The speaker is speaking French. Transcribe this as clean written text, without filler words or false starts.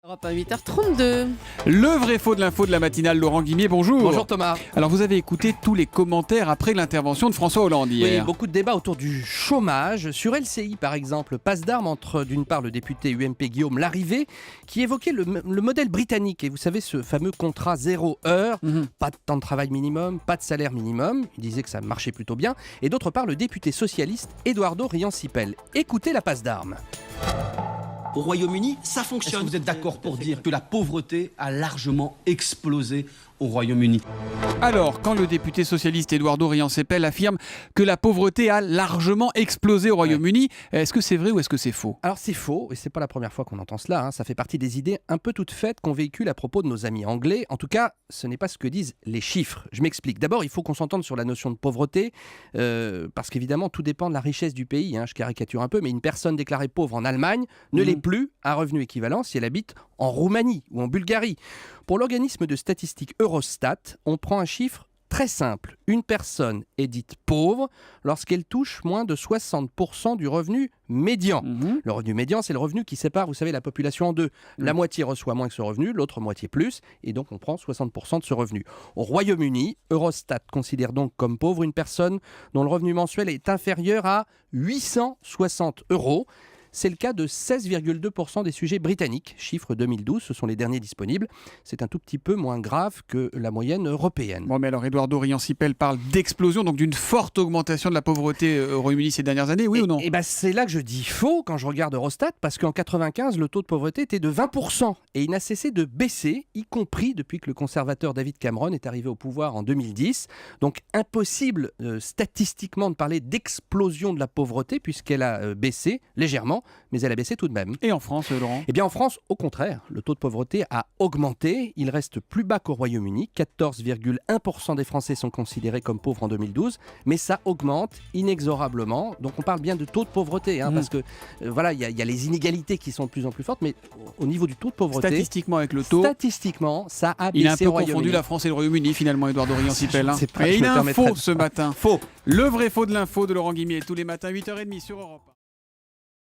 Europe 1, 8h32. Le vrai faux de l'info de la matinale, Laurent Guimier, bonjour. Bonjour Thomas. Alors vous avez écouté tous les commentaires après l'intervention de François Hollande hier. Oui, beaucoup de débats autour du chômage. Sur LCI par exemple, passe d'armes entre d'une part le député UMP Guillaume Larrivé qui évoquait le modèle britannique. Et vous savez, ce fameux contrat 0 heure, pas de temps de travail minimum, pas de salaire minimum. Il disait que ça marchait plutôt bien. Et d'autre part le député socialiste Eduardo Riancipel. Écoutez la passe d'armes. Au Royaume-Uni, ça Est-ce fonctionne. que vous êtes d'accord pour dire que la pauvreté a largement explosé au Royaume-Uni? Alors, quand le député socialiste Eduardo Riancipel affirme que la pauvreté a largement explosé au Royaume-Uni, est-ce que c'est vrai ou est-ce que c'est faux? Alors c'est faux, et c'est pas la première fois qu'on entend cela, ça fait partie des idées un peu toutes faites qu'on véhicule à propos de nos amis anglais. En tout cas, ce n'est pas ce que disent les chiffres. Je m'explique. D'abord, il faut qu'on s'entende sur la notion de pauvreté, parce qu'évidemment, tout dépend de la richesse du pays. Je caricature un peu, mais une personne déclarée pauvre en Allemagne ne l'est plus à revenu équivalent si elle habite en Roumanie ou en Bulgarie. Pour l'organisme de statistiques Eurostat, on prend un chiffre très simple. Une personne est dite pauvre lorsqu'elle touche moins de 60% du revenu médian. Le revenu médian, c'est le revenu qui sépare, vous savez, la population en deux. La moitié reçoit moins que ce revenu, l'autre moitié plus, et donc on prend 60% de ce revenu. Au Royaume-Uni, Eurostat considère donc comme pauvre une personne dont le revenu mensuel est inférieur à 860 €. C'est le cas de 16,2% des sujets britanniques. Chiffre 2012, ce sont les derniers disponibles. C'est un tout petit peu moins grave que la moyenne européenne. Bon, mais alors Eduardo Riancipel parle d'explosion, donc d'une forte augmentation de la pauvreté au Royaume-Uni ces dernières années, oui ou non? C'est là que je dis faux quand je regarde Eurostat, parce qu'en 95, le taux de pauvreté était de 20%. Et il n'a cessé de baisser, y compris depuis que le conservateur David Cameron est arrivé au pouvoir en 2010. Donc impossible statistiquement de parler d'explosion de la pauvreté, puisqu'elle a baissé légèrement, mais elle a baissé tout de même. Et en France, Laurent? Eh bien en France, au contraire, le taux de pauvreté a augmenté. Il reste plus bas qu'au Royaume-Uni. 14,1% des Français sont considérés comme pauvres en 2012, mais ça augmente inexorablement. Donc on parle bien de taux de pauvreté, parce que voilà, il y a les inégalités qui sont de plus en plus fortes, mais au niveau du taux de pauvreté, Statistiquement, avec le taux, statistiquement, ça a baissé il a un peu au Royaume-Uni. confondu la France et le Royaume-Uni finalement, Eduardo Riancipel. C'est pas- Et je il me a un permettrai faux de- ce matin. Faux. Le vrai faux de l'info de Laurent Guimier tous les matins 8h30 sur Europe 1.